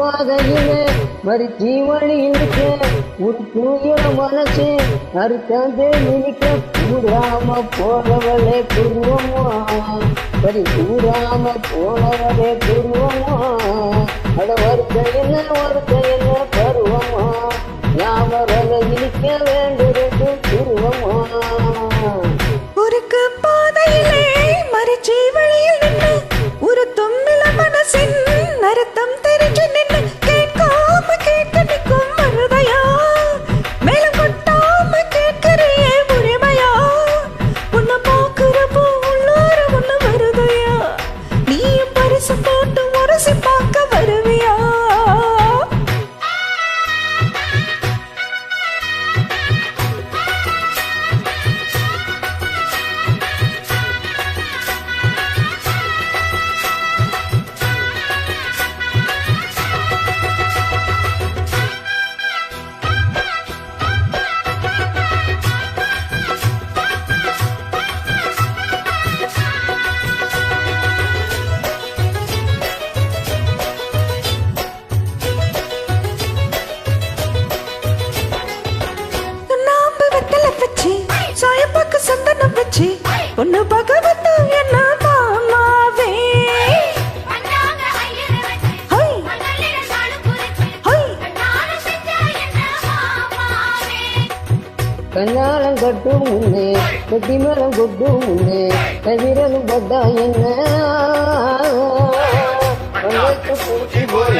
பாதையிலே மறுச்சி வழி இருக்க ஒரு தூய மனசு அறுத்தந்தே நினைக்க கூறாம போனவளே குருவமா பரி கூறாம போனவளே குருவமா அட வருத்த என்ன பருவமா ஞாபகம் இழிக்க வேண்டியது குருவமா ஒருக்கு பாதையிலே மறுச்சி வழியில் நின்று ஒரு தொம்மில மனசின் அர்த்தம் தெரிஞ்சு நின்று கேட்காம கேட்க நிற்கும் மருதையா மேலும் கொட்டாம கேட்கிறியே உரிமையா உன்னை பார்க்கிறப்போ உள்ளார ஒண்ணு வருதையா நீயும் பரிசு போட்டு உரசி பார்க்க வருவியா சாயப்பாக்கு சந்தனம் வச்சு பொண்ணு பகவத்து என்ன மாமாவே கண்ணாலம் கட்டும் முன்னே கொட்டி மேலம் கொட்டும் முன்னே கவிரலும் பட்டா என்ன பூச்சி போல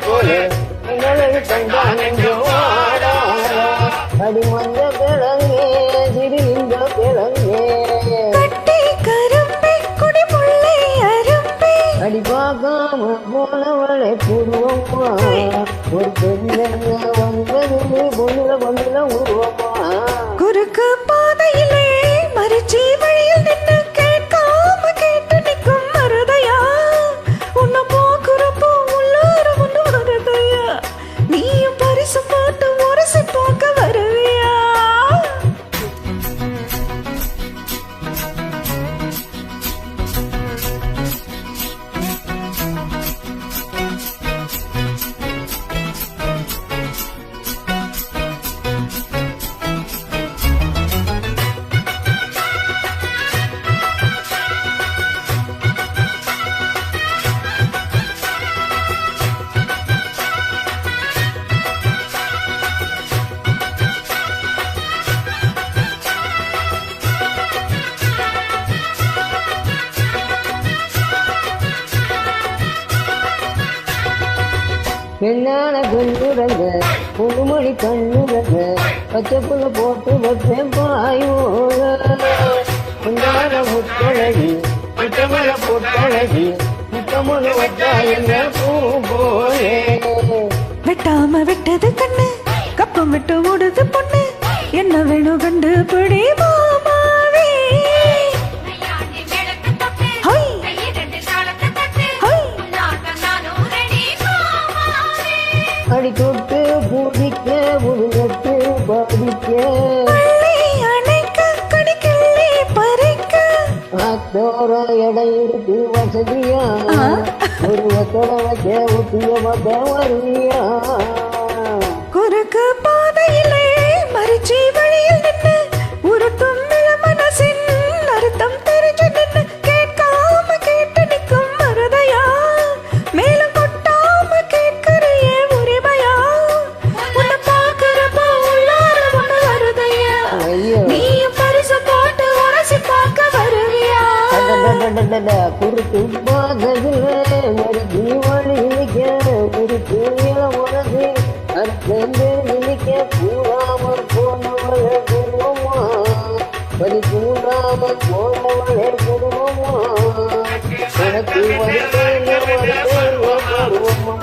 போல அடி மஞ்ச கிழங்கே சிறுந்த கிழங்கே அடி பார்க்காம போனவளை பூர்வமா ஒரு பெண்ண வந்தது பொண்ணுல உருவமா குறுக்கு பாதையிலே மறுச்சி வழியில் நின்று கேட்காம கேட்டு நிற்கும் மருதையா உன்னை போக்குறப்போ உள்ளார ஒண்ணு வருதையா நீயும் பரிசு போட்டு உரசி பார்க்க வருவியா பெண்ணான பெண்ணுறங்க பொதுமொழி கண்ணுறங்க பச்சை புள்ள போட்டு வச்சேன் பாயோட பொன்னான முத்தழகி முத்தமல பொட்டழகி முத்தமல வச்சா என்ன பூ போலே வெட்டாம விட்டது கண்ணு கப்பம் விட்டு ஓடுது பொண்ணு என்ன வேணும் கண்டு பிடி மாமாவே அடி தொட்டு பூதிக்க உருவத்து பாதிக்க அத்தோர எடை இருக்கு வசதியா உருவத்தோட வச்ச ஒட்டிய மத்த வருவியா குறுக்கு பாதையிலே மறுச்சி வழியில் நின்று ஒரு தொம்மில மனசின் அர்த்தம் தெரிஞ்சு நின்று கேட்காம கேட்டு நிற்கும் மருதையா மேலும் கொட்டாம கேட்கிறியே உரிமையா உன்னை பார்க்கிறப்போ உள்ளார ஒண்ணு வருதையா நீயும் பரிசு போட்டு உரசி பார்க்க வருவியா குறுக்கு பாதையிலே ஒரு ஜீவன் இழிக்க ஒரு தூய மனசு அர்த்தந்தே நினைக்க கூறாமல் போனவளே குருவமா பரி கூறாமல் போனவளே குருவமா எனக்கு வருத்தே பருவமா